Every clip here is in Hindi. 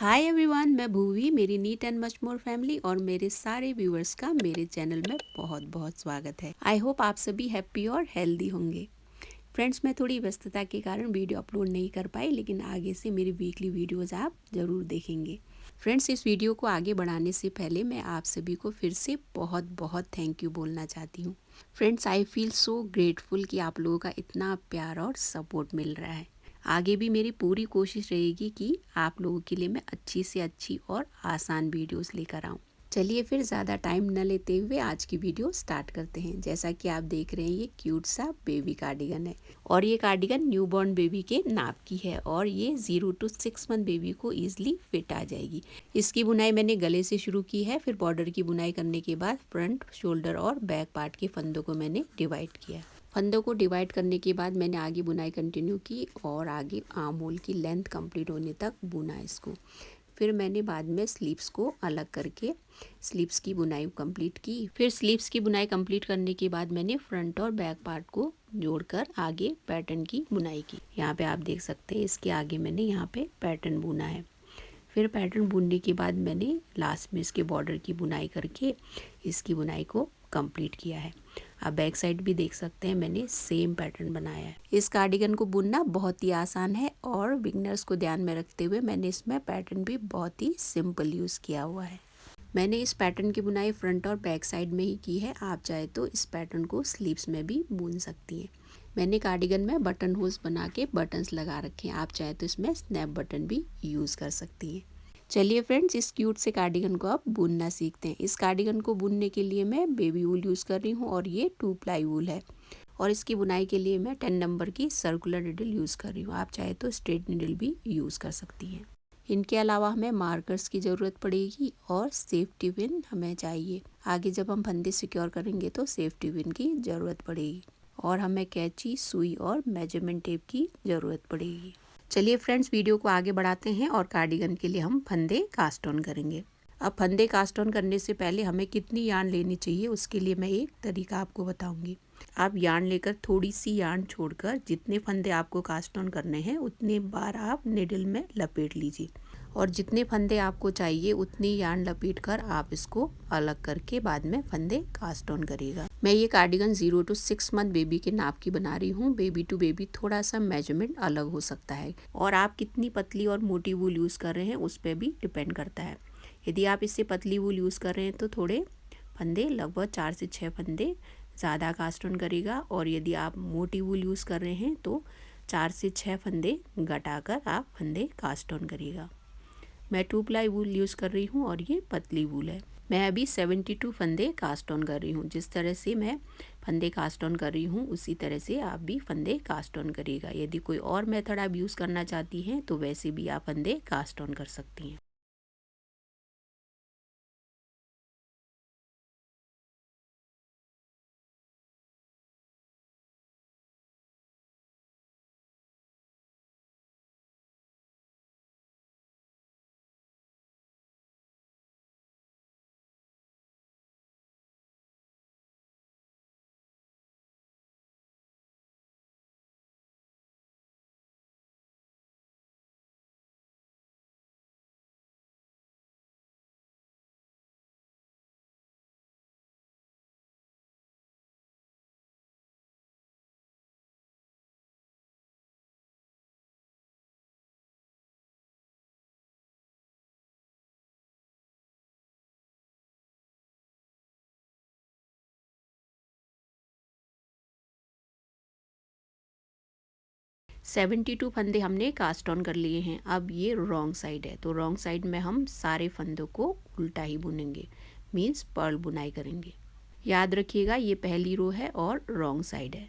हाय एवरीवन, मैं भूवी। मेरी neat and much more family और मेरे सारे व्यूअर्स का मेरे चैनल में बहुत बहुत स्वागत है। आई होप आप सभी हैप्पी और हेल्दी होंगे। फ्रेंड्स, मैं थोड़ी व्यस्तता के कारण वीडियो अपलोड नहीं कर पाई, लेकिन आगे से मेरी वीकली वीडियोज़ आप ज़रूर देखेंगे। फ्रेंड्स, इस वीडियो को आगे बढ़ाने से पहले मैं आप सभी को फिर से बहुत बहुत थैंक यू बोलना चाहती हूँ। Friends, I feel so grateful कि आप लोगों का इतना प्यार और सपोर्ट मिल रहा है। आगे भी मेरी पूरी कोशिश रहेगी कि आप लोगों के लिए मैं अच्छी से अच्छी और आसान वीडियोस लेकर आऊँ। चलिए फिर ज़्यादा टाइम न लेते हुए आज की वीडियो स्टार्ट करते हैं। जैसा कि आप देख रहे हैं, ये क्यूट सा बेबी कार्डिगन है और ये कार्डिगन न्यूबॉर्न बेबी के नाप की है और ये 0 to 6 मंथ बेबी को ईजिली फिट आ जाएगी। इसकी बुनाई मैंने गले से शुरू की है, फिर बॉर्डर की बुनाई करने के बाद फ्रंट, शोल्डर और बैक पार्ट के फंदों को मैंने डिवाइड किया। फंदों को डिवाइड करने के बाद मैंने आगे बुनाई कंटिन्यू की और आगे आर्म होल की लेंथ कंप्लीट होने तक बुना इसको। फिर मैंने बाद में स्लीव्स को अलग करके स्लीव्स की बुनाई कंप्लीट की। फिर स्लीव्स की बुनाई कंप्लीट करने के बाद मैंने फ्रंट और बैक पार्ट को जोड़कर आगे पैटर्न की बुनाई की। यहाँ पे आप देख सकते हैं, इसके आगे मैंने यहाँ पे पैटर्न बुना है। फिर पैटर्न बुनने के बाद मैंने लास्ट में इसके बॉर्डर की बुनाई करके इसकी बुनाई को कंप्लीट किया है। आप बैक साइड भी देख सकते हैं, मैंने सेम पैटर्न बनाया है। इस कार्डिगन को बुनना बहुत ही आसान है और बिगनर्स को ध्यान में रखते हुए मैंने इसमें पैटर्न भी बहुत ही सिंपल यूज़ किया हुआ है। मैंने इस पैटर्न की बुनाई फ्रंट और बैक साइड में ही की है। आप चाहे तो इस पैटर्न को स्लीव्स में भी बुन सकती हैं। मैंने कार्डिगन में बटन होल्स बना के बटन्स लगा रखे हैं। आप चाहे तो इसमें स्नैप बटन भी यूज़ कर सकती हैं। चलिए फ्रेंड्स, इस क्यूट से कार्डिगन को आप बुनना सीखते हैं। इस कार्डिगन को बुनने के लिए मैं बेबी वूल यूज़ कर रही हूँ और ये 2 प्लाई वूल है और इसकी बुनाई के लिए मैं 10 नंबर की सर्कुलर निडल यूज़ कर रही हूँ। आप चाहे तो स्ट्रेट निडल भी यूज़ कर सकती हैं। इनके अलावा हमें मार्कर्स की ज़रूरत पड़ेगी और सेफ्टी पिन हमें चाहिए। आगे जब हम फंदे सिक्योर करेंगे तो सेफ्टी पिन की ज़रूरत पड़ेगी और हमें कैंची, सुई और मेजरमेंट टेप की ज़रूरत पड़ेगी। चलिए फ्रेंड्स, वीडियो को आगे बढ़ाते हैं और कार्डिगन के लिए हम फंदे कास्ट ऑन करेंगे। अब फंदे कास्ट ऑन करने से पहले हमें कितनी यार्न लेनी चाहिए, उसके लिए मैं एक तरीका आपको बताऊंगी। आप यार्न लेकर थोड़ी सी यार्न छोड़कर जितने फंदे आपको कास्ट ऑन करने हैं उतने बार आप निडल में लपेट लीजिए और जितने फंदे आपको चाहिए उतनी यार्न लपेट कर आप इसको अलग करके बाद में फंदे कास्ट ऑन करिएगा। मैं ये कार्डिगन 0 to 6 मंथ बेबी के नाप की बना रही हूँ। बेबी टू बेबी थोड़ा सा मेजरमेंट अलग हो सकता है और आप कितनी पतली और मोटी वूल यूज़ कर रहे हैं उस पर भी डिपेंड करता है। यदि आप इससे पतली वूल यूज़ कर रहे हैं तो थोड़े फंदे, लगभग 4 से 6 फंदे ज़्यादा कास्ट ऑन करेगा और यदि आप मोटी वूल यूज़ कर रहे हैं तो 4 से 6 फंदे घटाकर आप फंदे कास्ट ऑन करिएगा। मैं 2 प्लाई वूल यूज़ कर रही हूँ और ये पतली वूल है। मैं अभी 72 फंदे कास्ट ऑन कर रही हूँ। जिस तरह से मैं फंदे कास्ट ऑन कर रही हूँ उसी तरह से आप भी फंदे कास्ट ऑन करिएगा। यदि कोई और मेथड आप यूज़ करना चाहती हैं तो वैसे भी आप फंदे कास्ट ऑन कर सकती हैं। 72 फंदे हमने कास्ट ऑन कर लिए हैं। अब ये रॉन्ग साइड है तो रॉन्ग साइड में हम सारे फंदों को उल्टा ही बुनेंगे, मीन्स पर्ल बुनाई करेंगे। याद रखिएगा, ये पहली रो है और रॉन्ग साइड है।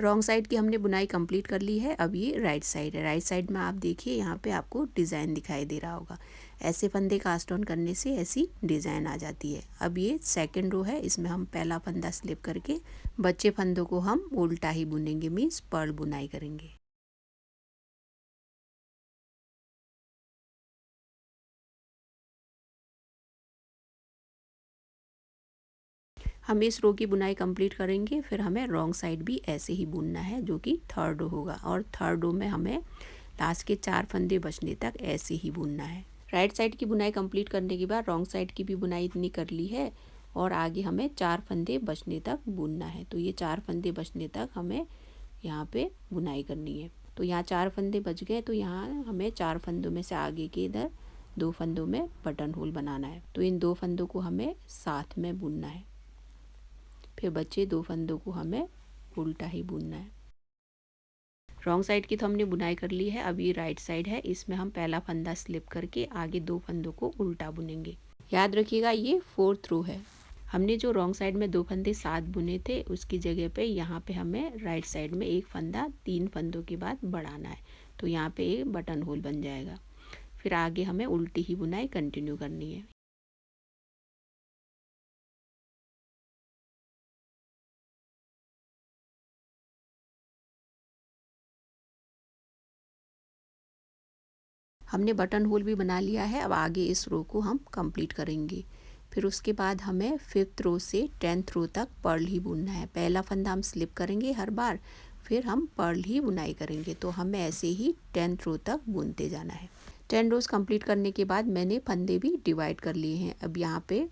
रॉन्ग साइड की हमने बुनाई कंप्लीट कर ली है। अब ये राइट साइड है। राइट साइड में आप देखिए यहाँ पे आपको डिज़ाइन दिखाई दे रहा होगा। ऐसे फंदे कास्ट ऑन करने से ऐसी डिज़ाइन आ जाती है। अब ये सेकंड रो है, इसमें हम पहला फंदा स्लिप करके बच्चे फंदों को हम उल्टा ही बुनेंगे, मीन्स पर्ल बुनाई करेंगे। हम इस रो की बुनाई कंप्लीट करेंगे, फिर हमें रॉन्ग साइड भी ऐसे ही बुनना है, जो कि थर्ड रो होगा। और थर्ड रो में हमें लास्ट के 4 फंदे बचने तक ऐसे ही बुनना है। राइट साइड की बुनाई कंप्लीट करने के बाद रॉन्ग साइड की भी बुनाई इतनी कर ली है और आगे हमें 4 फंदे बचने तक बुनना है। तो ये 4 फंदे बचने तक हमें यहाँ पे बुनाई करनी है। तो यहाँ 4 फंदे बच गए, तो यहाँ हमें 4 फंदों में से आगे के इधर 2 फंदों में बटन होल बनाना है। तो इन 2 फंदों को हमें साथ में बुनना है। फिर बचे 2 फंदों को हमें उल्टा ही बुनना है। रॉन्ग साइड की तो हमने बुनाई कर ली है। अब ये राइट साइड है, इसमें हम पहला फंदा स्लिप करके आगे 2 फंदों को उल्टा बुनेंगे। याद रखिएगा ये 4th रो है। हमने जो रॉन्ग साइड में 2 फंदे साथ बुने थे, उसकी जगह पे यहाँ पे हमें राइट साइड में एक फंदा 3 फंदों के बाद बढ़ाना है। तो यहाँ पे एक बटन होल बन जाएगा। फिर आगे हमें उल्टी ही बुनाई कंटिन्यू करनी है। हमने बटन होल भी बना लिया है। अब आगे इस रो को हम कंप्लीट करेंगे। फिर उसके बाद हमें 5th रो से 10th रो तक पर्ल ही बुनना है। पहला फंदा हम स्लिप करेंगे हर बार, फिर हम पर्ल ही बुनाई करेंगे। तो हमें ऐसे ही 10th रो तक बुनते जाना है। 10 रोज कंप्लीट करने के बाद मैंने फंदे भी डिवाइड कर लिए हैं। अब यहाँ पे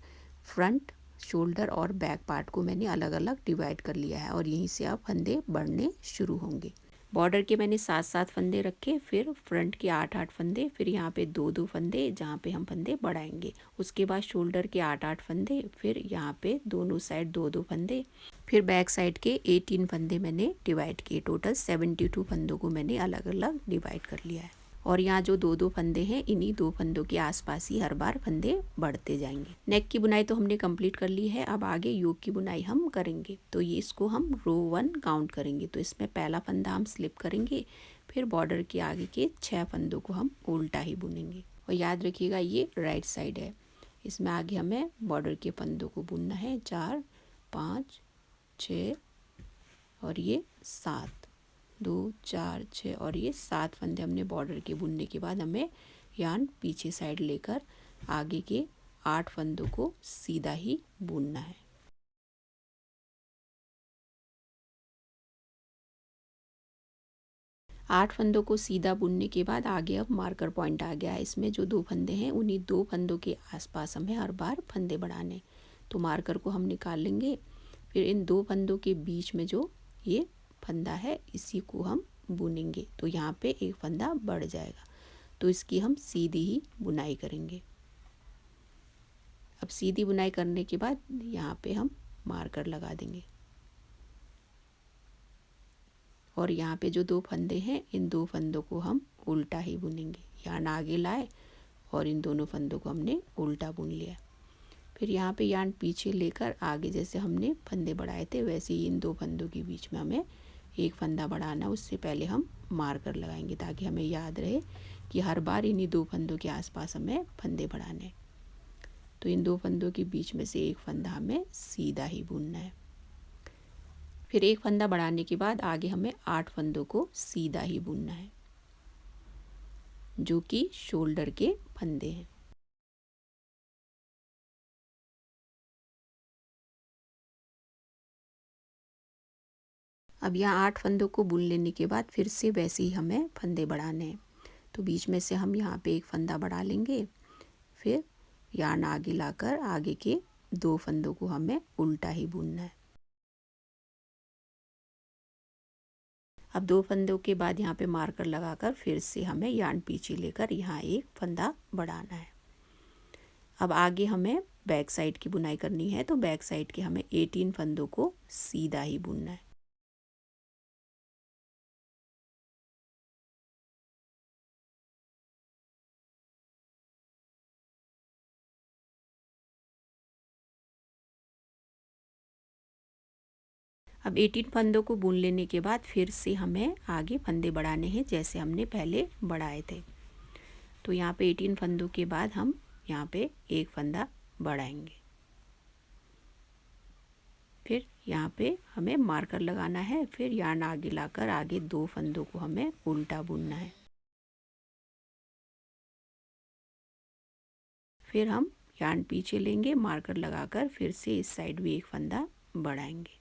फ्रंट, शोल्डर और बैक पार्ट को मैंने अलग अलग डिवाइड कर लिया है और यहीं से अब फंदे बढ़ने शुरू होंगे। बॉर्डर के मैंने 7-7 फंदे रखे, फिर फ्रंट के 8-8 फंदे, फिर यहाँ पे 2-2 फंदे जहाँ पे हम फंदे बढ़ाएंगे। उसके बाद शोल्डर के 8-8 फंदे, फिर यहाँ पे दोनों साइड 2-2 फंदे, फिर बैक साइड के 18 फंदे मैंने डिवाइड किए। टोटल 72 फंदों को मैंने अलग अलग डिवाइड कर लिया है। और यहाँ जो 2-2 फंदे हैं, इन्हीं 2 फंदों के आसपास ही हर बार फंदे बढ़ते जाएंगे। नेक की बुनाई तो हमने कंप्लीट कर ली है। अब आगे योक की बुनाई हम करेंगे। तो ये इसको हम रो 1 काउंट करेंगे। तो इसमें पहला फंदा हम स्लिप करेंगे, फिर बॉर्डर के आगे के 6 फंदों को हम उल्टा ही बुनेंगे। और याद रखिएगा ये राइट साइड है। इसमें आगे हमें बॉर्डर के फंदों को बुनना है। 4, 5, 6 और ये 7, 2, 4, 6 और ये 7 फंदे हमने बॉर्डर के बुनने के बाद हमें यार्न पीछे साइड लेकर आगे के 8 फंदों को सीधा ही बुनना है। आठ फंदों को सीधा बुनने के बाद आगे अब मार्कर पॉइंट आ गया है। इसमें जो 2 फंदे हैं, उन्हीं 2 फंदों के आसपास हमें हर बार फंदे बढ़ाने। तो मार्कर को हम निकाल लेंगे। फिर इन 2 फंदों के बीच में जो ये फंदा है, इसी को हम बुनेंगे। तो यहाँ पे एक फंदा बढ़ जाएगा। तो इसकी हम सीधी ही बुनाई करेंगे। अब सीधी बुनाई करने के बाद यहाँ पे हम मार्कर लगा देंगे और यहाँ पे जो 2 फंदे हैं, इन 2 फंदों को हम उल्टा ही बुनेंगे। यार्न आगे लाए और इन दोनों फंदों को हमने उल्टा बुन लिया। फिर यहाँ पे यार्न पीछे लेकर आगे जैसे हमने फंदे बढ़ाए थे, वैसे ही इन 2 फंदों के बीच में हमें एक फंदा बढ़ाना। उससे पहले हम मार्कर लगाएंगे ताकि हमें याद रहे कि हर बार इन्हीं 2 फंदों के आसपास हमें फंदे बढ़ाने। तो इन 2 फंदों के बीच में से एक फंदा हमें सीधा ही बुनना है। फिर एक फंदा बढ़ाने के बाद आगे हमें 8 फंदों को सीधा ही बुनना है, जो कि शोल्डर के फंदे हैं। अब यहाँ 8 फंदों को बुन लेने के बाद फिर से वैसे ही हमें फंदे बढ़ाने हैं। तो बीच में से हम यहाँ पे एक फंदा बढ़ा लेंगे। फिर यार्न आगे लाकर आगे के 2 फंदों को हमें उल्टा ही बुनना है। अब 2 फंदों के बाद यहाँ पे मार्कर लगाकर फिर से हमें यार्न पीछे लेकर यहाँ एक फंदा बढ़ाना है। अब आगे हमें बैक साइड की बुनाई करनी है। तो बैक साइड के हमें 18 फंदों को सीधा ही बुनना है। अब 18 फंदों को बुन लेने के बाद फिर से हमें आगे फंदे बढ़ाने हैं जैसे हमने पहले बढ़ाए थे। तो यहाँ पे 18 फंदों के बाद हम यहाँ पे एक फंदा बढ़ाएंगे। फिर यहाँ पे हमें मार्कर लगाना है, फिर यार्न आगे लाकर आगे 2 फंदों को हमें उल्टा बुनना है। फिर हम यार्न पीछे लेंगे, मार्कर लगाकर फिर से इस साइड भी एक फंदा बढ़ाएंगे।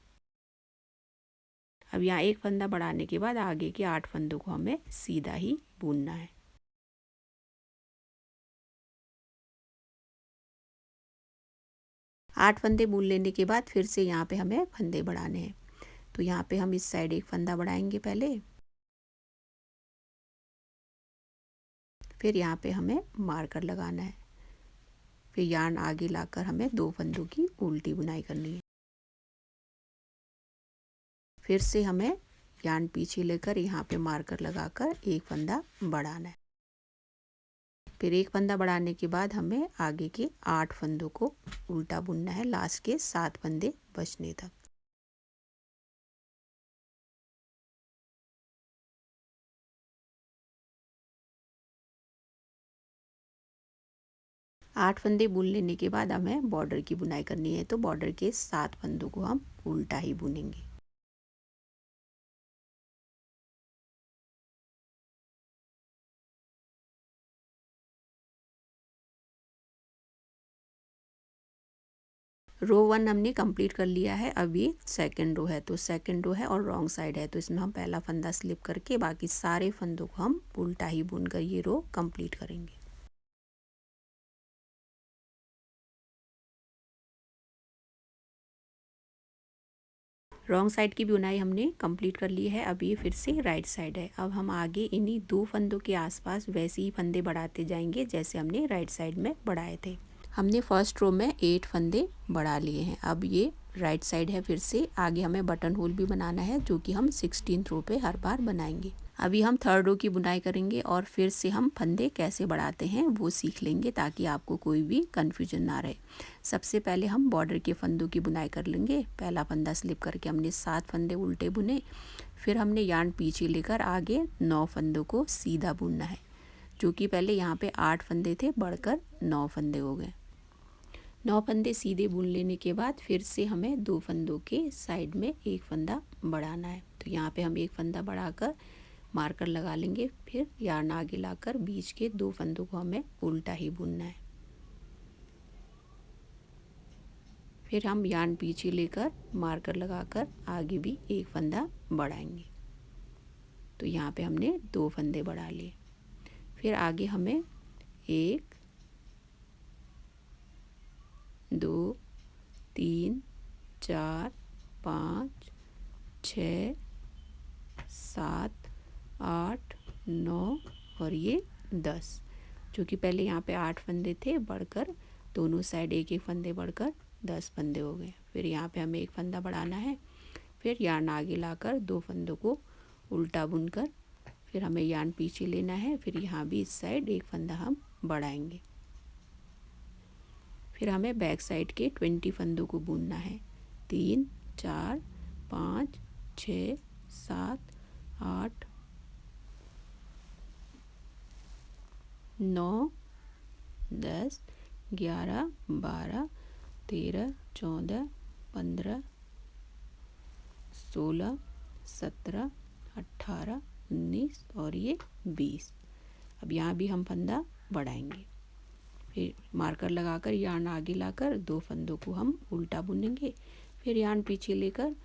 अब यहाँ एक फंदा बढ़ाने के बाद आगे के 8 फंदों को हमें सीधा ही बुनना है। आठ फंदे बुन लेने के बाद फिर से यहाँ पे हमें फंदे बढ़ाने हैं। तो यहाँ पे हम इस साइड एक फंदा बढ़ाएंगे पहले, फिर यहाँ पे हमें मार्कर लगाना है, फिर यार्न आगे लाकर हमें 2 फंदों की उल्टी बुनाई करनी है। फिर से हमें यार्न पीछे लेकर यहाँ पे मार्कर लगाकर एक फंदा बढ़ाना है। फिर एक फंदा बढ़ाने के बाद हमें आगे के 8 फंदों को उल्टा बुनना है, लास्ट के 7 फंदे बचने तक। आठ फंदे बुन लेने के बाद हमें बॉर्डर की बुनाई करनी है, तो बॉर्डर के 7 फंदों को हम उल्टा ही बुनेंगे। रो 1 हमने कंप्लीट कर लिया है। अब ये सेकंड रो है, तो सेकंड रो है और रॉन्ग साइड है, तो इसमें हम पहला फंदा स्लिप करके बाकी सारे फंदों को हम उल्टा ही बुनकर ये रो कंप्लीट करेंगे। रॉन्ग साइड की बुनाई हमने कंप्लीट कर ली है। अब ये फिर से राइट साइड है। अब हम आगे इन्हीं 2 फंदों के आसपास वैसे ही फंदे बढ़ाते जाएंगे जैसे हमने राइट साइड में बढ़ाए थे। हमने फर्स्ट रो में 8 फंदे बढ़ा लिए हैं। अब ये राइट साइड है, फिर से आगे हमें बटन होल भी बनाना है जो कि हम 16th रो पे हर बार बनाएंगे। अभी हम थर्ड रो की बुनाई करेंगे और फिर से हम फंदे कैसे बढ़ाते हैं वो सीख लेंगे ताकि आपको कोई भी कन्फ्यूजन ना रहे। सबसे पहले हम बॉर्डर के फंदों की बुनाई कर लेंगे। पहला फंदा स्लिप करके हमने 7 फंदे उल्टे बुने, फिर हमने यार्न पीछे लेकर आगे 9 फंदों को सीधा बुनना है, जो कि पहले यहाँ पे 8 फंदे थे बढ़कर 9 फंदे हो गए। 9 फंदे सीधे बुन लेने के बाद फिर से हमें 2 फंदों के साइड में एक फंदा बढ़ाना है। तो यहाँ पे हम एक फंदा बढ़ाकर मार्कर लगा लेंगे, फिर यार्न आगे लाकर बीच के 2 फंदों को हमें उल्टा ही बुनना है। फिर हम यार्न पीछे लेकर मार्कर लगाकर आगे भी एक फंदा बढ़ाएंगे। तो यहाँ पे हमने 2 फंदे बढ़ा लिए। फिर आगे हमें 1 2 3 4 5 6 7 8 9 और ये 10, जो कि पहले यहाँ पे 8 फंदे थे बढ़कर दोनों साइड एक एक फंदे बढ़कर 10 फंदे हो गए। फिर यहाँ पे हमें एक फंदा बढ़ाना है, फिर यार्न आगे लाकर 2 फंदों को उल्टा बुनकर फिर हमें यार्न पीछे लेना है, फिर यहाँ भी इस साइड एक फंदा हम बढ़ाएंगे। फिर हमें बैक साइड के 20 फंदों को बुनना है। 3 4 5 6 7 8 9 10 11 12 13 14 15 16 17 18 19 और ये 20। अब यहाँ भी हम फंदा बढ़ाएंगे। फिर मार्कर लगाकर यार्न आगे लाकर 2 फंदों को हम उल्टा बुनेंगे, फिर यार्न पीछे लेकर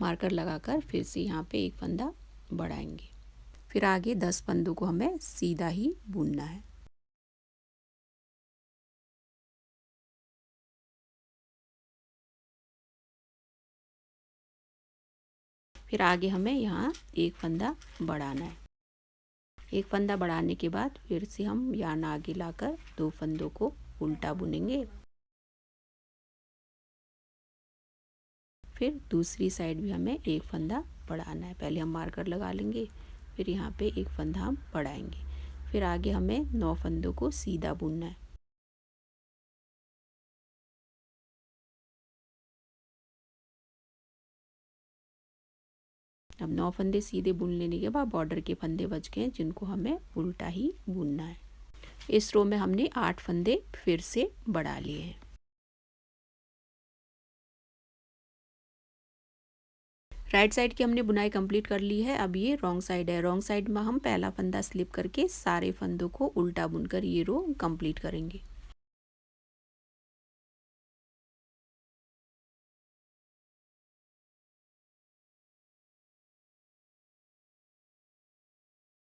मार्कर लगाकर फिर से यहाँ पे एक फंदा बढ़ाएंगे। फिर आगे 10 फंदों को हमें सीधा ही बुनना है। फिर आगे हमें यहाँ एक फंदा बढ़ाना है। एक फंदा बढ़ाने के बाद फिर से हम यार्न आगे लाकर 2 फंदों को उल्टा बुनेंगे। फिर दूसरी साइड भी हमें एक फंदा बढ़ाना है। पहले हम मार्कर लगा लेंगे, फिर यहाँ पे एक फंदा हम बढ़ाएंगे। फिर आगे हमें 9 फंदों को सीधा बुनना है। अब 9 फंदे सीधे बुन लेने के बाद बॉर्डर के फंदे बच गए हैं जिनको हमें उल्टा ही बुनना है। इस रो में हमने 8 फंदे फिर से बढ़ा लिए हैं। राइट साइड की हमने बुनाई कंप्लीट कर ली है। अब ये रॉन्ग साइड है। रॉन्ग साइड में हम पहला फंदा स्लिप करके सारे फंदों को उल्टा बुनकर ये रो कंप्लीट करेंगे।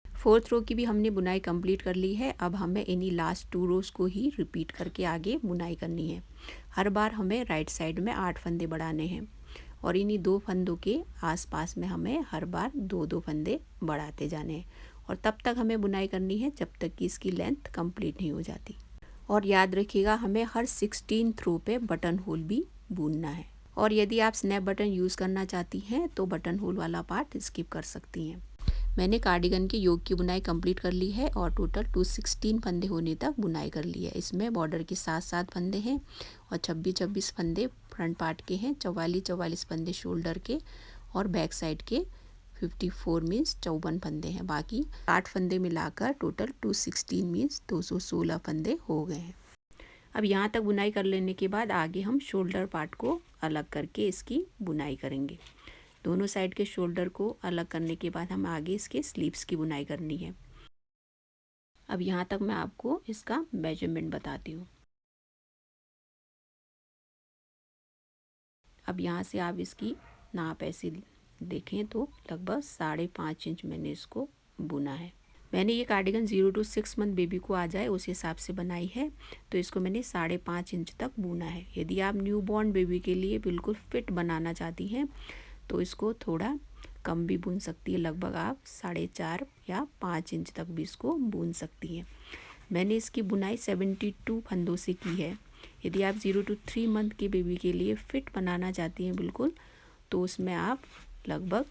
फोर्थ रो की भी हमने बुनाई कंप्लीट कर ली है। अब हमें इन्हीं लास्ट 2 रोज को ही रिपीट करके आगे बुनाई करनी है। हर बार हमें राइट साइड में 8 फंदे बढ़ाने हैं और इन्हीं 2 फंदों के आसपास में हमें हर बार 2-2 फंदे बढ़ाते जाने हैं और तब तक हमें बुनाई करनी है जब तक कि इसकी लेंथ कंप्लीट नहीं हो जाती। और याद रखिएगा हमें हर 16 रो पे बटन होल भी बुनना है। और यदि आप स्नैप बटन यूज़ करना चाहती हैं तो बटन होल वाला पार्ट स्किप कर सकती हैं। मैंने कार्डिगन की योग की बुनाई कंप्लीट कर ली है और टोटल 216 फंदे होने तक बुनाई कर ली है। इसमें बॉर्डर के 7-7 फंदे हैं और 26-26 फंदे फ्रंट पार्ट के हैं, 44-44 फंदे शोल्डर के और बैक साइड के 54 मीन्स 54 फंदे हैं। बाकी 8 फंदे मिलाकर टोटल 216 मीन्स 216 फंदे हो गए हैं। अब यहाँ तक बुनाई कर लेने के बाद आगे हम शोल्डर पार्ट को अलग करके इसकी बुनाई करेंगे। दोनों साइड के शोल्डर को अलग करने के बाद हम आगे इसके स्लीव्स की बुनाई करनी है। अब यहाँ तक मैं आपको इसका मेजरमेंट बताती हूँ। अब यहाँ से आप इसकी नाप ऐसे देखें तो लगभग 5.5 इंच मैंने इसको बुना है। मैंने ये कार्डिगन 0 to 6 मंथ बेबी को आ जाए उस हिसाब से बनाई है, तो इसको मैंने 5.5 इंच तक बुना है। यदि आप न्यू बॉर्न बेबी के लिए बिल्कुल फिट बनाना चाहती हैं तो इसको थोड़ा कम भी बुन सकती है, लगभग आप 4.5 या 5 इंच तक भी इसको बुन सकती हैं। मैंने इसकी बुनाई 72 फंदों से की है। यदि आप 0 to 3 मंथ के बेबी के लिए फ़िट बनाना चाहती हैं बिल्कुल, तो उसमें आप लगभग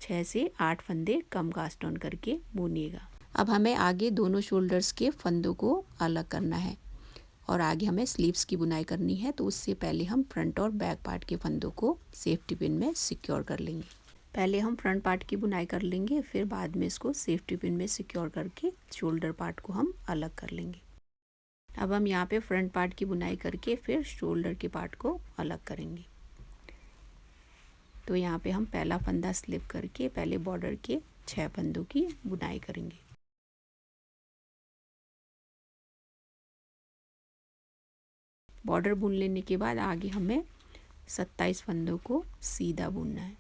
6 से 8 फंदे कम कास्ट ऑन करके बुनिएगा। अब हमें आगे दोनों शोल्डर्स के फंदों को अलग करना है और आगे हमें स्लीव्स की बुनाई करनी है, तो उससे पहले हम फ्रंट और बैक पार्ट के फंदों को सेफ्टी पिन में सिक्योर कर लेंगे। पहले हम फ्रंट पार्ट की बुनाई कर लेंगे, फिर बाद में इसको सेफ्टी पिन में सिक्योर करके शोल्डर पार्ट को हम अलग कर लेंगे। अब हम यहाँ पे फ्रंट पार्ट की बुनाई करके फिर शोल्डर के पार्ट को अलग करेंगे। तो यहाँ पे हम पहला फंदा स्लिप करके पहले बॉर्डर के 6 फंदों की बुनाई करेंगे। बॉर्डर बुन लेने के बाद आगे हमें 27 फंदों को सीधा बुनना है।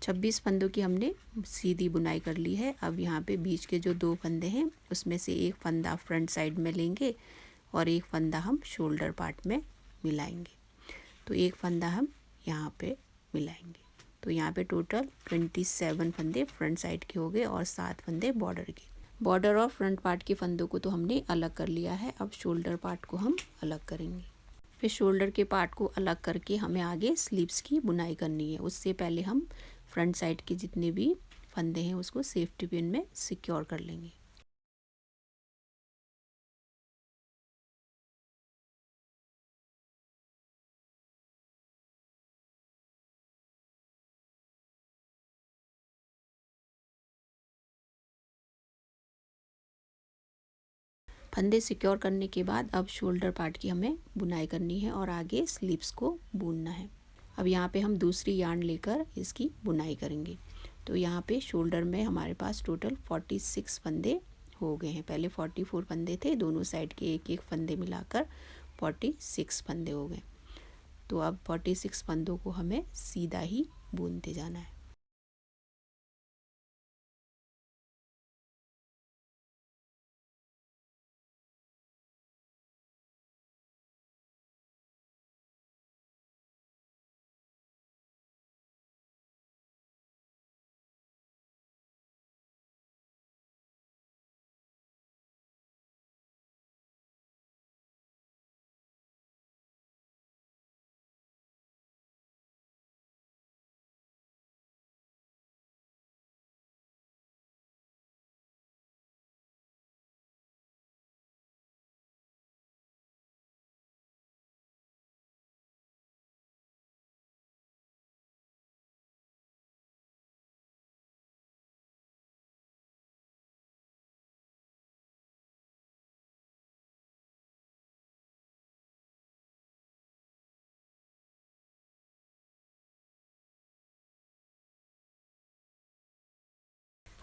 छब्बीस फंदों की हमने सीधी बुनाई कर ली है। अब यहाँ पे बीच के जो 2 फंदे हैं उसमें से एक फंदा फ्रंट साइड में लेंगे और एक फंदा हम शोल्डर पार्ट में मिलाएंगे। तो एक फंदा हम यहाँ पे मिलाएंगे। तो यहाँ पे टोटल 27 फंदे फ्रंट साइड के हो गए और 7 फंदे बॉर्डर के। बॉर्डर और फ्रंट पार्ट के फंदों को तो हमने अलग कर लिया है। अब शोल्डर पार्ट को हम अलग करेंगे। फिर शोल्डर के पार्ट को अलग करके हमें आगे स्लीव्स की बुनाई करनी है। उससे पहले हम फ्रंट साइड के जितने भी फंदे हैं उसको सेफ्टी पिन में सिक्योर कर लेंगे। फंदे सिक्योर करने के बाद अब शोल्डर पार्ट की हमें बुनाई करनी है और आगे स्लीव्स को बुनना है। अब यहाँ पे हम दूसरी यार्न लेकर इसकी बुनाई करेंगे। तो यहाँ पे शोल्डर में हमारे पास टोटल 46 फंदे हो गए हैं। पहले 44 फंदे थे, दोनों साइड के एक एक फंदे मिलाकर 46 फंदे हो गए। तो अब 46 फंदों को हमें सीधा ही बुनते जाना है।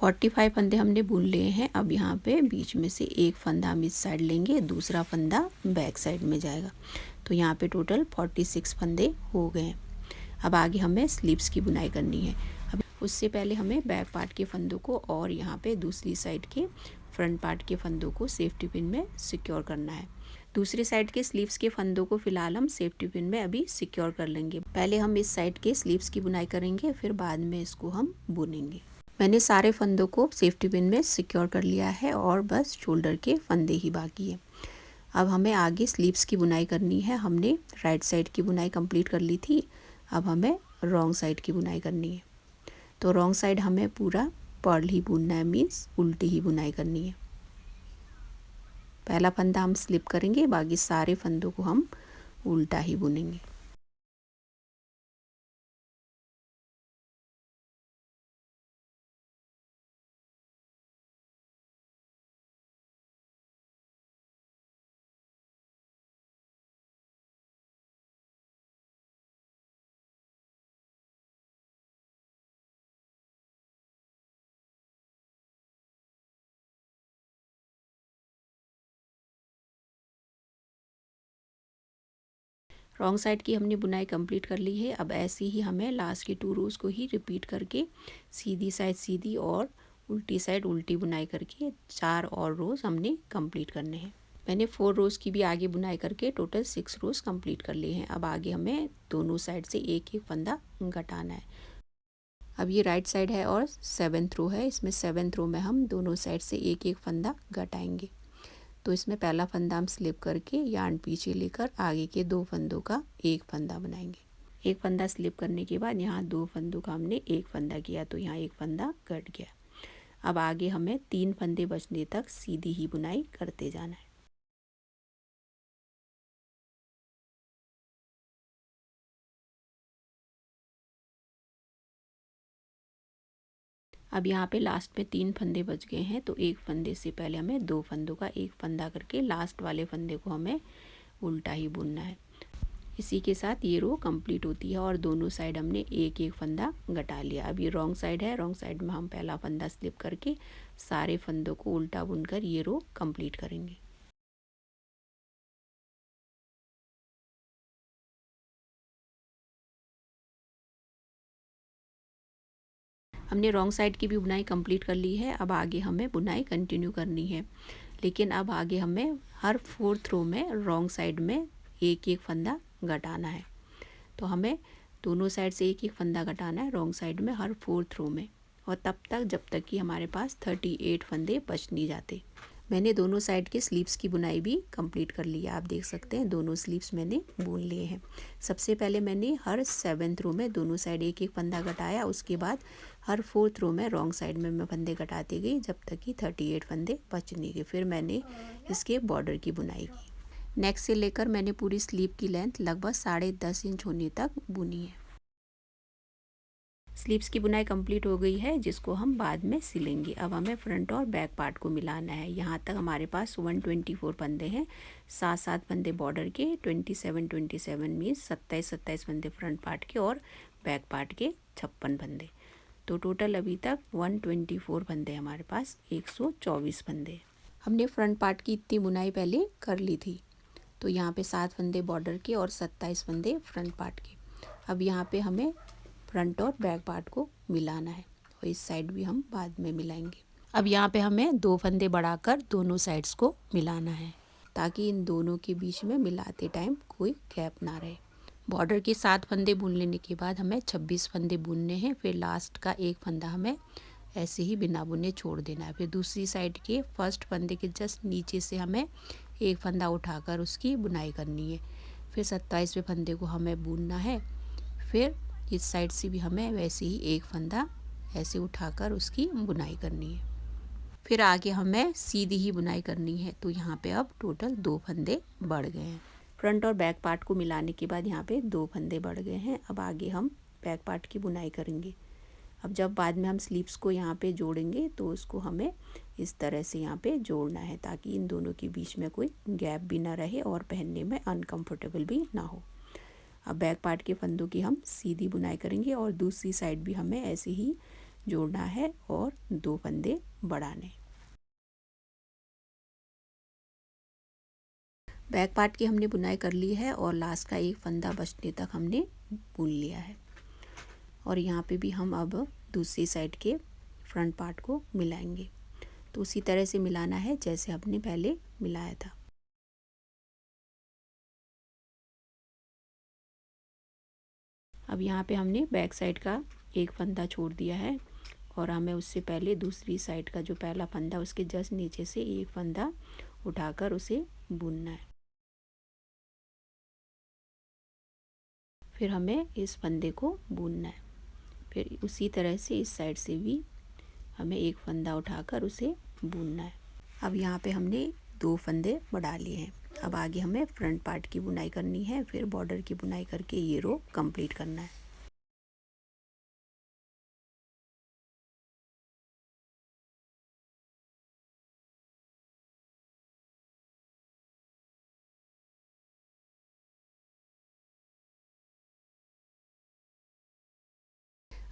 45 फंदे हमने बुन लिए हैं। अब यहाँ पे बीच में से एक फंदा हम इस साइड लेंगे, दूसरा फंदा बैक साइड में जाएगा। तो यहाँ पे टोटल 46 फंदे हो गए हैं। अब आगे हमें स्लीव्स की बुनाई करनी है। अब उससे पहले हमें बैक पार्ट के फंदों को और यहाँ पे दूसरी साइड के फ्रंट पार्ट के फंदों को सेफ्टी पिन में सिक्योर करना है। दूसरी साइड के स्लीव्स के फंदों को फिलहाल हम सेफ्टी पिन में अभी सिक्योर कर लेंगे। पहले हम इस साइड के स्लीव्स की बुनाई करेंगे, फिर बाद में इसको हम बुनेंगे। मैंने सारे फंदों को सेफ्टी पिन में सिक्योर कर लिया है और बस शोल्डर के फंदे ही बाकी है। अब हमें आगे स्लीव्स की बुनाई करनी है। हमने राइट साइड की बुनाई कंप्लीट कर ली थी, अब हमें रॉन्ग साइड की बुनाई करनी है। तो रॉन्ग साइड हमें पूरा पर्ल ही बुनना है, मीन्स उल्टी ही बुनाई करनी है। पहला फंदा हम स्लिप करेंगे, बाकी सारे फंदों को हम उल्टा ही बुनेंगे। रॉन्ग साइड की हमने बुनाई कंप्लीट कर ली है। अब ऐसे ही हमें लास्ट के 2 रोज़ को ही रिपीट करके सीधी साइड सीधी और उल्टी साइड उल्टी बुनाई करके 4 और रोज़ हमने कंप्लीट करने हैं। मैंने 4 रोज़ की भी आगे बुनाई करके टोटल 6 रोज़ कंप्लीट कर लिए हैं। अब आगे हमें दोनों साइड से एक एक फंदा घटाना है। अब ये राइट साइड है और 7th रो है। इसमें 7th रो में हम दोनों साइड से एक एक फंदा घटाएंगे। तो इसमें पहला फंदा हम स्लिप करके यार्न पीछे लेकर आगे के 2 फंदों का एक फंदा बनाएंगे। एक फंदा स्लिप करने के बाद यहाँ 2 फंदों का हमने एक फंदा किया, तो यहाँ एक फंदा कट गया। अब आगे हमें 3 फंदे बचने तक सीधी ही बुनाई करते जाना है। अब यहाँ पे लास्ट में 3 फंदे बच गए हैं, तो एक फंदे से पहले हमें 2 फंदों का एक फंदा करके लास्ट वाले फंदे को हमें उल्टा ही बुनना है। इसी के साथ ये रो कंप्लीट होती है और दोनों साइड हमने एक एक फंदा घटा लिया। अब ये रॉन्ग साइड है, रॉन्ग साइड में हम पहला फंदा स्लिप करके सारे फंदों को उल्टा बुनकर ये रो कंप्लीट करेंगे। हमने रॉन्ग साइड की भी बुनाई कंप्लीट कर ली है। अब आगे हमें बुनाई कंटिन्यू करनी है, लेकिन अब आगे हमें हर 4th रो में रॉन्ग साइड में एक एक फंदा घटाना है। तो हमें दोनों साइड से एक एक फंदा घटाना है रॉन्ग साइड में हर 4th रो में, और तब तक जब तक कि हमारे पास 38 फंदे बच नहीं जाते। मैंने दोनों साइड के स्लीव्स की बुनाई भी कंप्लीट कर ली है। आप देख सकते हैं दोनों स्लीव्स मैंने बुन लिए हैं। सबसे पहले मैंने हर 7th रो में दोनों साइड एक एक फंदा घटाया, उसके बाद हर 4th रो में रॉन्ग साइड में मैं फंदे घटाती गई जब तक कि 38 फंदे बच नहीं गए। फिर मैंने इसके बॉर्डर की बुनाई की। नेक से लेकर मैंने पूरी स्लीव की लेंथ लगभग 10.5 इंच होने तक बुनी है। स्लीव्स की बुनाई कंप्लीट हो गई है, जिसको हम बाद में सिलेंगे। अब हमें फ्रंट और बैक पार्ट को मिलाना है। यहाँ तक हमारे पास 124 फंदे हैं, 7 फंदे बॉर्डर के, 27 मीन्स 27 फंदे फ्रंट पार्ट के और बैक पार्ट के 56 फंदे। तो टोटल अभी तक 124 फंदे हमारे पास, 124 फंदे। हमने फ्रंट पार्ट की इतनी बुनाई पहले कर ली थी। तो यहाँ पे 7 फंदे बॉर्डर के और 27 फंदे फ्रंट पार्ट के। अब यहाँ पे हमें फ्रंट और बैक पार्ट को मिलाना है, और इस साइड भी हम बाद में मिलाएंगे। अब यहाँ पे हमें 2 फंदे बढ़ाकर दोनों साइड्स को मिलाना है, ताकि इन दोनों के बीच में मिलाते टाइम कोई गैप ना रहे। बॉर्डर के 7 फंदे बुन लेने के बाद हमें 26 फंदे बुनने हैं। फिर लास्ट का एक फंदा हमें ऐसे ही बिना बुने छोड़ देना है। फिर दूसरी साइड के फर्स्ट फंदे के जस्ट नीचे से हमें एक फंदा उठाकर उसकी बुनाई करनी है। फिर 27वें फंदे को हमें बुनना है। फिर इस साइड से भी हमें वैसे ही एक फंदा ऐसे उठाकर उसकी बुनाई करनी है। फिर आगे हमें सीधी ही बुनाई करनी है। तो यहाँ पे अब टोटल 2 फंदे बढ़ गए हैं। फ्रंट और बैक पार्ट को मिलाने के बाद यहाँ पे 2 फंदे बढ़ गए हैं। अब आगे हम बैक पार्ट की बुनाई करेंगे। अब जब बाद में हम स्लीव्स को यहाँ पे जोड़ेंगे तो उसको हमें इस तरह से यहाँ पे जोड़ना है, ताकि इन दोनों के बीच में कोई गैप भी ना रहे और पहनने में अनकंफर्टेबल भी ना हो। अब बैक पार्ट के फंदों की हम सीधी बुनाई करेंगे और दूसरी साइड भी हमें ऐसे ही जोड़ना है और 2 फंदे बढ़ाने। बैक पार्ट की हमने बुनाई कर ली है और लास्ट का एक फंदा बचने तक हमने बुन लिया है। और यहाँ पे भी हम अब दूसरी साइड के फ्रंट पार्ट को मिलाएंगे। तो उसी तरह से मिलाना है जैसे हमने पहले मिलाया था। अब यहाँ पे हमने बैक साइड का एक फंदा छोड़ दिया है और हमें उससे पहले दूसरी साइड का जो पहला फंदा उसके जस्ट नीचे से एक फंदा उठाकर उसे बुनना है। फिर हमें इस फंदे को बुनना है। फिर उसी तरह से इस साइड से भी हमें एक फंदा उठाकर उसे बुनना है। अब यहाँ पे हमने 2 फंदे बढ़ा लिए हैं। अब आगे हमें फ्रंट पार्ट की बुनाई करनी है, फिर बॉर्डर की बुनाई करके ये रो कंप्लीट करना है।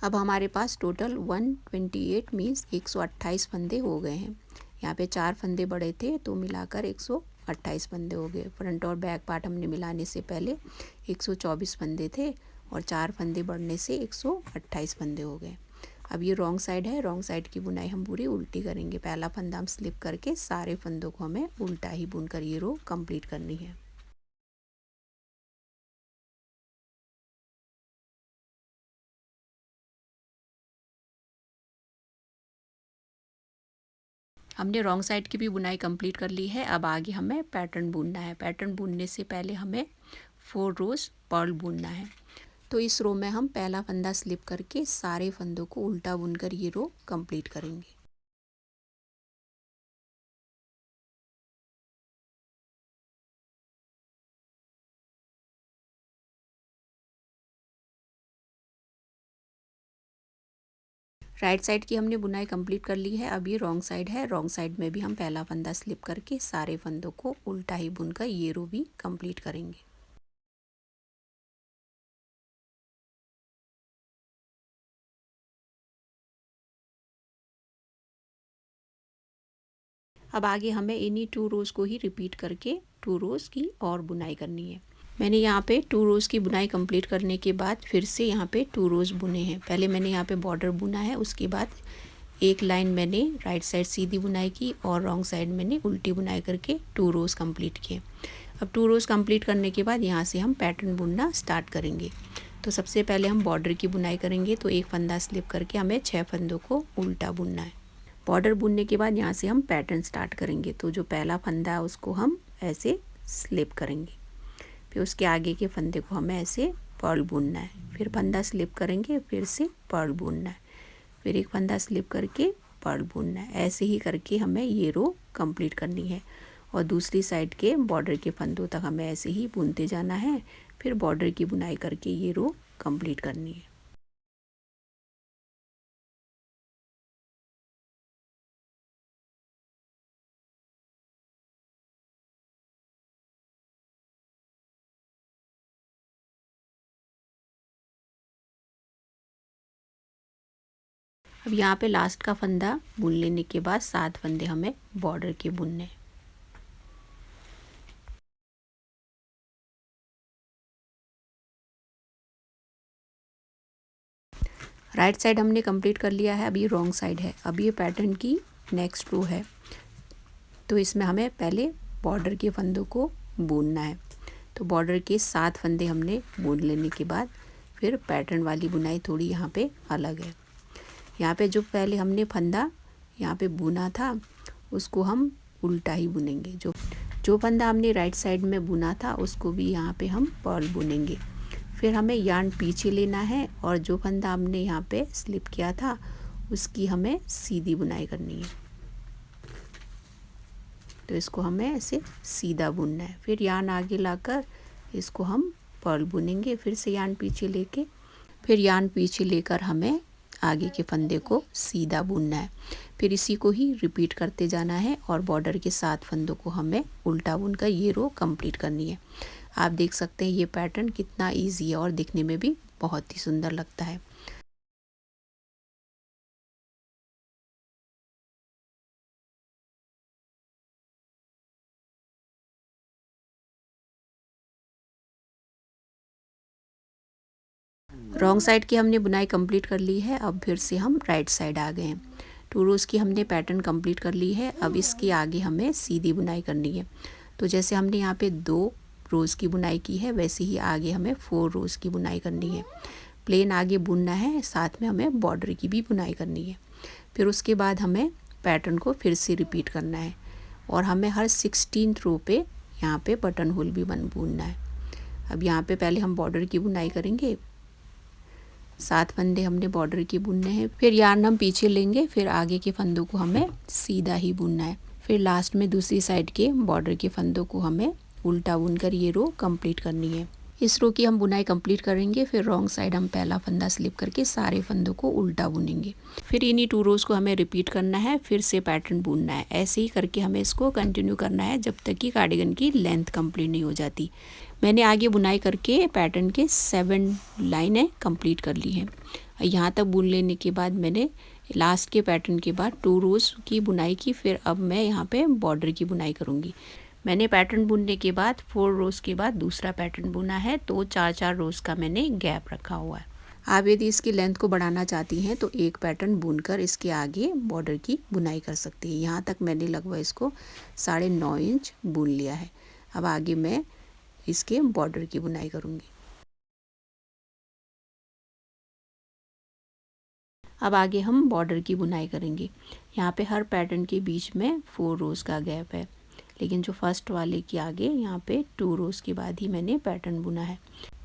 अब हमारे पास टोटल 128 मीन्स 128 फंदे हो गए हैं। यहाँ पे 4 फंदे बढ़े थे तो मिलाकर 128 फंदे हो गए। फ्रंट और बैक पार्ट हमने मिलाने से पहले 124 फंदे थे और 4 फंदे बढ़ने से 128 फंदे हो गए। अब ये रॉन्ग साइड है, रॉन्ग साइड की बुनाई हम पूरी उल्टी करेंगे। पहला फंदा हम स्लिप करके सारे फंदों को हमें उल्टा ही बुनकर ये रो कंप्लीट करनी है। हमने रॉन्ग साइड की भी बुनाई कंप्लीट कर ली है। अब आगे हमें पैटर्न बुनना है। पैटर्न बुनने से पहले हमें 4 रोज पर्ल बुनना है। तो इस रो में हम पहला फंदा स्लिप करके सारे फंदों को उल्टा बुनकर ये रो कंप्लीट करेंगे। राइट साइड की हमने बुनाई कंप्लीट कर ली है। अब ये रॉन्ग साइड है, रॉन्ग साइड में भी हम पहला फंदा स्लिप करके सारे फंदों को उल्टा ही बुनकर ये रो भी कंप्लीट करेंगे। अब आगे हमें इन्हीं 2 रोज़ को ही रिपीट करके 2 रोज़ की और बुनाई करनी है। मैंने यहाँ पे 2 रोज़ की बुनाई कंप्लीट करने के बाद फिर से यहाँ पे 2 रोज़ बुने हैं। पहले मैंने यहाँ पे बॉर्डर बुना है, उसके बाद एक लाइन मैंने राइट साइड सीधी बुनाई की और रॉन्ग साइड मैंने उल्टी बुनाई करके 2 रोज़ कंप्लीट किए। अब 2 रोज़ कंप्लीट करने के बाद यहाँ से हम पैटर्न बुनना स्टार्ट करेंगे। तो सबसे पहले हम बॉर्डर की बुनाई करेंगे। तो एक फंदा स्लिप करके हमें 6 फंदों को उल्टा बुनना है। बॉर्डर बुनने के बाद यहाँ से हम पैटर्न स्टार्ट करेंगे। तो जो पहला फंदा है उसको हम ऐसे स्लिप करेंगे, फिर उसके आगे के फंदे को हमें ऐसे पर्ल बुनना है, फिर फंदा स्लिप करेंगे, फिर से पर्ल बुनना है, फिर एक फंदा स्लिप करके पर्ल बुनना है। ऐसे ही करके हमें ये रो कंप्लीट करनी है और दूसरी साइड के बॉर्डर के फंदों तक हमें ऐसे ही बुनते जाना है। फिर बॉर्डर की बुनाई करके ये रो कंप्लीट करनी है। अब यहाँ पे लास्ट का फंदा बुन लेने के बाद 7 फंदे हमें बॉर्डर के बुनने हैं। राइट साइड हमने कंप्लीट कर लिया है। अब ये रॉन्ग साइड है। अब ये पैटर्न की नेक्स्ट रो है, तो इसमें हमें पहले बॉर्डर के फंदों को बुनना है। तो बॉर्डर के 7 फंदे हमने बुन लेने के बाद फिर पैटर्न वाली बुनाई थोड़ी यहाँ पे अलग है। यहाँ पे जो पहले हमने फंदा यहाँ पे बुना था उसको हम उल्टा ही बुनेंगे। जो फंदा हमने राइट साइड में बुना था उसको भी यहाँ पे हम पर्ल बुनेंगे। फिर हमें यार्न पीछे लेना है और जो फंदा हमने यहाँ पे स्लिप किया था उसकी हमें सीधी बुनाई करनी है। तो इसको हमें ऐसे सीधा बुनना है। फिर यार्न आगे लाकर इसको हम पर्ल बुनेंगे, फिर से यार्न पीछे लेके, फिर यार्न पीछे लेकर हमें आगे के फंदे को सीधा बुनना है। फिर इसी को ही रिपीट करते जाना है और बॉर्डर के 7 फंदों को हमें उल्टा बुनकर ये रो कंप्लीट करनी है। आप देख सकते हैं ये पैटर्न कितना इजी है और दिखने में भी बहुत ही सुंदर लगता है। रॉन्ग साइड की हमने बुनाई कंप्लीट कर ली है। अब फिर से हम राइट साइड आ गए हैं। 2 रोज़ की हमने पैटर्न कंप्लीट कर ली है। अब इसके आगे हमें सीधी बुनाई करनी है। तो जैसे हमने यहाँ पे 2 रोज़ की बुनाई की है, वैसे ही आगे हमें 4 रोज़ की बुनाई करनी है। प्लेन आगे बुनना है, साथ में हमें बॉर्डर की भी बुनाई करनी है। फिर उसके बाद हमें पैटर्न को फिर से रिपीट करना है और हमें हर 16th रो पे यहाँ पे बटन होल भी बुनना है। अब यहाँ पे पहले हम बॉर्डर की बुनाई करेंगे। 7 फंदे हमने बॉर्डर के बुनने हैं। फिर यार्न हम पीछे लेंगे, फिर आगे के फंदों को हमें सीधा ही बुनना है। फिर लास्ट में दूसरी साइड के बॉर्डर के फंदों को हमें उल्टा बुनकर ये रो कंप्लीट करनी है। इस रो की हम बुनाई कंप्लीट करेंगे। फिर रॉन्ग साइड हम पहला फंदा स्लिप करके सारे फंदों को उल्टा बुनेंगे। फिर इन्हीं 2 रोज़ को हमें रिपीट करना है, फिर से पैटर्न बुनना है। ऐसे ही करके हमें इसको कंटिन्यू करना है जब तक कि कार्डिगन की लेंथ कंप्लीट नहीं हो जाती। मैंने आगे बुनाई करके पैटर्न के 7 लाइनें कंप्लीट कर ली हैं। यहाँ तक बुन लेने के बाद मैंने लास्ट के पैटर्न के बाद 2 रोज़ की बुनाई की। फिर अब मैं यहाँ पे बॉर्डर की बुनाई करूँगी। मैंने पैटर्न बुनने के बाद 4 रोज़ के बाद दूसरा पैटर्न बुना है, तो 4-4 रोज़ का मैंने गैप रखा हुआ है। आप यदि इसकी लेंथ को बढ़ाना चाहती हैं तो एक पैटर्न बुनकर इसके आगे बॉर्डर की बुनाई कर सकती हैं। यहाँ तक मैंने लगभग इसको 9.5 इंच बुन लिया है। अब आगे मैं इसके बॉर्डर की बुनाई करूँगी। अब आगे हम बॉर्डर की बुनाई करेंगे। यहाँ पे हर पैटर्न के बीच में 4 रोज़ का गैप है, लेकिन जो फर्स्ट वाले के आगे यहाँ पे 2 रोज़ के बाद ही मैंने पैटर्न बुना है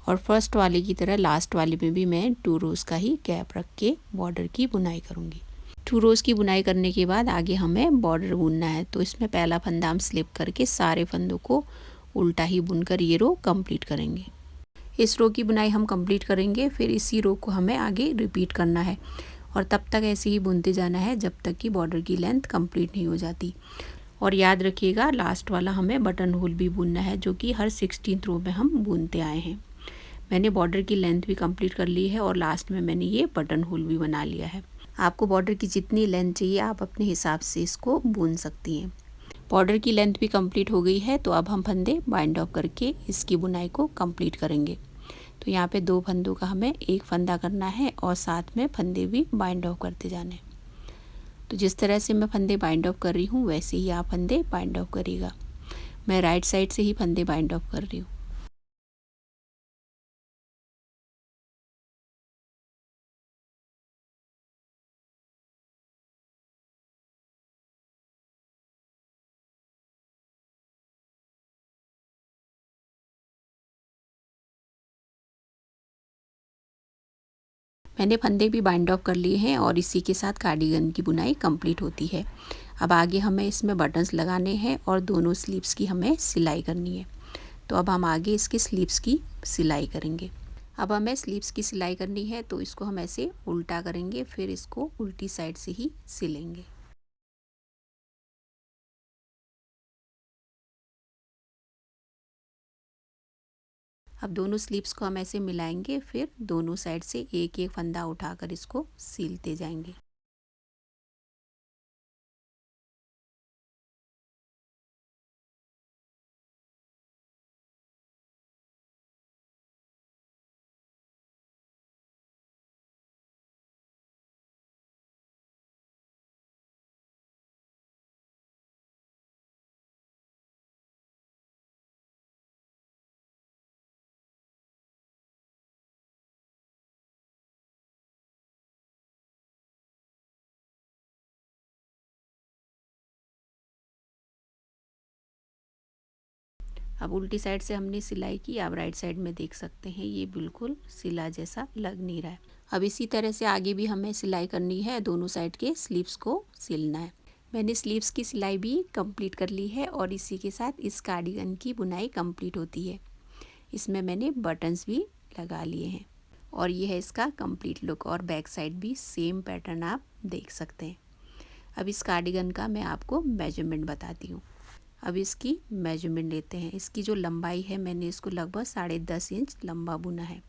और फर्स्ट वाले की तरह लास्ट वाले में भी मैं 2 रोज़ का ही गैप रख के बॉर्डर की बुनाई करूँगी। 2 रोज़ की बुनाई करने के बाद आगे हमें बॉर्डर बुनना है, तो इसमें पहला फंदा हम स्लिप करके सारे फंदों को उल्टा ही बुनकर ये रो कंप्लीट करेंगे। इस रो की बुनाई हम कंप्लीट करेंगे, फिर इसी रो को हमें आगे रिपीट करना है और तब तक ऐसे ही बुनते जाना है जब तक कि बॉर्डर की लेंथ कंप्लीट नहीं हो जाती। और याद रखिएगा लास्ट वाला हमें बटन होल भी बुनना है, जो कि हर 16th रो में हम बुनते आए हैं। मैंने बॉर्डर की लेंथ भी कंप्लीट कर ली है और लास्ट में मैंने ये बटन होल भी बना लिया है। आपको बॉर्डर की जितनी लेंथ चाहिए आप अपने हिसाब से इसको बुन सकती हैं। बॉर्डर की लेंथ भी कंप्लीट हो गई है, तो अब हम फंदे बाइंड ऑफ करके इसकी बुनाई को कंप्लीट करेंगे। तो यहाँ पे 2 फंदों का हमें एक फंदा करना है और साथ में फंदे भी बाइंड ऑफ करते जाने। तो जिस तरह से मैं फंदे बाइंड ऑफ कर रही हूँ वैसे ही आप फंदे बाइंड ऑफ करिएगा। मैं राइट साइड से ही फंदे बाइंड ऑफ कर रही हूँ। मैंने फंदे भी बाइंड ऑफ कर लिए हैं और इसी के साथ कार्डिगन की बुनाई कंप्लीट होती है। अब आगे हमें इसमें बटन्स लगाने हैं और दोनों स्लीव्स की हमें सिलाई करनी है। तो अब हम आगे इसकी स्लीव्स की सिलाई करेंगे। अब हमें स्लीव्स की सिलाई करनी है, तो इसको हम ऐसे उल्टा करेंगे, फिर इसको उल्टी साइड से ही सिलेंगे। अब दोनों स्लीव्स को हम ऐसे मिलाएंगे, फिर दोनों साइड से एक एक फंदा उठाकर इसको सीलते जाएंगे। अब उल्टी साइड से हमने सिलाई की, आप राइट साइड में देख सकते हैं ये बिल्कुल सिला जैसा लग नहीं रहा है। अब इसी तरह से आगे भी हमें सिलाई करनी है, दोनों साइड के स्लीव्स को सिलना है। मैंने स्लीव्स की सिलाई भी कंप्लीट कर ली है और इसी के साथ इस कार्डिगन की बुनाई कंप्लीट होती है। इसमें मैंने बटन्स भी लगा लिए हैं और ये है इसका कंप्लीट लुक। और बैक साइड भी सेम पैटर्न आप देख सकते हैं। अब इस कार्डिगन का मैं आपको मेजरमेंट बताती हूँ। अब इसकी मेजरमेंट लेते हैं। इसकी जो लंबाई है मैंने इसको लगभग 10.5 इंच लंबा बुना है।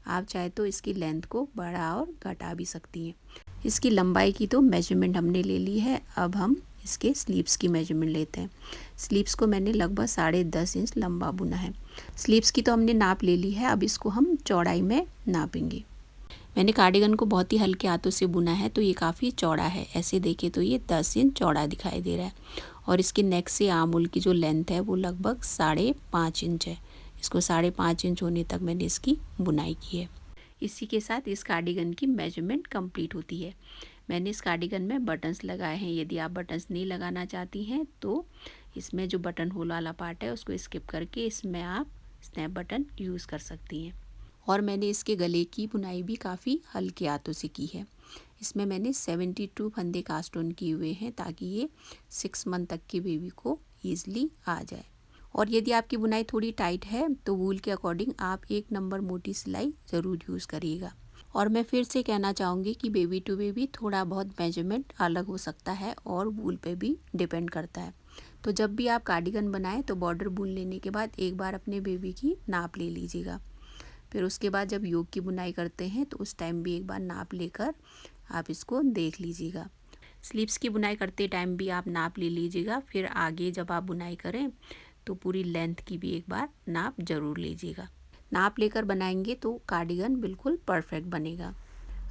आप चाहे तो इसकी लेंथ को बढ़ा और घटा भी सकती हैं। इसकी लंबाई की तो मेजरमेंट हमने ले ली है। अब हम इसके स्लीव्स की मेजरमेंट लेते हैं। स्लीव्स को मैंने लगभग 10.5 इंच लंबा बुना है। स्लीव्स की तो हमने नाप ले ली है, अब इसको हम चौड़ाई में नापेंगे। मैंने कार्डिगन को बहुत ही हल्के हाथों से बुना है, तो ये काफ़ी चौड़ा है। ऐसे देखें तो ये 10 इंच चौड़ा दिखाई दे रहा है और इसके नेक से आर्महोल की जो लेंथ है वो लगभग 5.5 इंच है। इसको 5.5 इंच होने तक मैंने इसकी बुनाई की है। इसी के साथ इस कार्डिगन की मेजरमेंट कंप्लीट होती है। मैंने इस कार्डिगन में बटन्स लगाए हैं। यदि आप बटन्स नहीं लगाना चाहती हैं तो इसमें जो बटन होल वाला पार्ट है उसको स्किप करके इसमें आप स्नैप बटन यूज़ कर सकती हैं। और मैंने इसके गले की बुनाई भी काफ़ी हल्के हाथों से की है। इसमें मैंने 72 फंदे कास्ट ऑन किए हुए हैं ताकि ये 6 मंथ तक के बेबी को ईज़िली आ जाए। और यदि आपकी बुनाई थोड़ी टाइट है तो वूल के अकॉर्डिंग आप 1 नंबर मोटी सिलाई ज़रूर यूज़ करिएगा। और मैं फिर से कहना चाहूँगी कि बेबी टू बेबी थोड़ा बहुत मेजरमेंट अलग हो सकता है और वूल पे भी डिपेंड करता है। तो जब भी आप कार्डिगन बनाएं तो बॉर्डर बुन लेने के बाद एक बार अपने बेबी की नाप ले लीजिएगा। फिर उसके बाद जब योक की बुनाई करते हैं तो उस टाइम भी एक बार नाप लेकर आप इसको देख लीजिएगा। स्लीव्स की बुनाई करते टाइम भी आप नाप ले लीजिएगा। फिर आगे जब आप बुनाई करें तो पूरी लेंथ की भी एक बार नाप ज़रूर लीजिएगा। नाप लेकर बनाएंगे तो कार्डिगन बिल्कुल परफेक्ट बनेगा।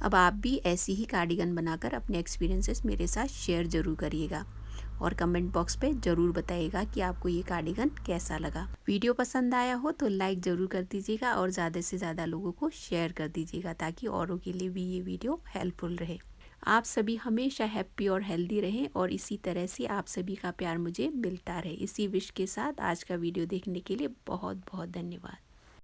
अब आप भी ऐसी ही कार्डिगन बनाकर अपने एक्सपीरियंसेस मेरे साथ शेयर ज़रूर करिएगा और कमेंट बॉक्स पे ज़रूर बताइएगा कि आपको ये कार्डिगन कैसा लगा। वीडियो पसंद आया हो तो लाइक ज़रूर कर दीजिएगा और ज़्यादा से ज़्यादा लोगों को शेयर कर दीजिएगा ताकि औरों के लिए भी ये वीडियो हेल्पफुल रहे। आप सभी हमेशा हैप्पी और हेल्दी रहें और इसी तरह से आप सभी का प्यार मुझे मिलता रहे। इसी विश के साथ आज का वीडियो देखने के लिए बहुत बहुत धन्यवाद।